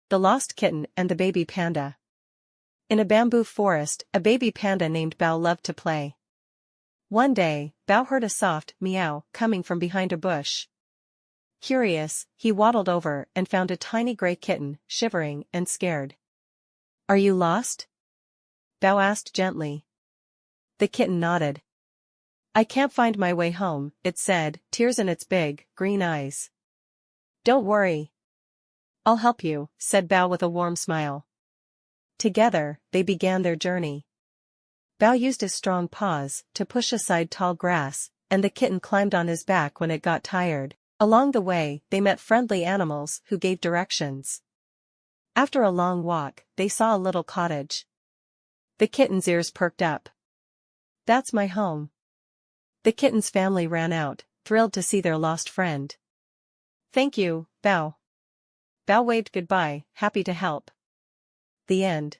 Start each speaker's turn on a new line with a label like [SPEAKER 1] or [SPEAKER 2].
[SPEAKER 1] The Lost Kitten and the Baby Panda. In a bamboo forest, a baby panda named Bao loved to play. One day, Bao heard a soft meow coming from behind a bush. Curious, he waddled over and found a tiny gray kitten, shivering and scared. "Are you lost?" Bao asked gently. The kitten nodded. "I can't find my way home," it said, tears in its big, green eyes. "Don't worry. I'll help you," said Bao with a warm smile. Together, they began their journey. Bao used his strong paws to push aside tall grass, and the kitten climbed on his back when it got tired. Along the way, they met friendly animals who gave directions. After a long walk, they saw a little cottage. The kitten's ears perked up. "That's my home." The kitten's family ran out, thrilled to see their lost friend. "Thank you, Bao." Bao waved goodbye, happy to help. The end.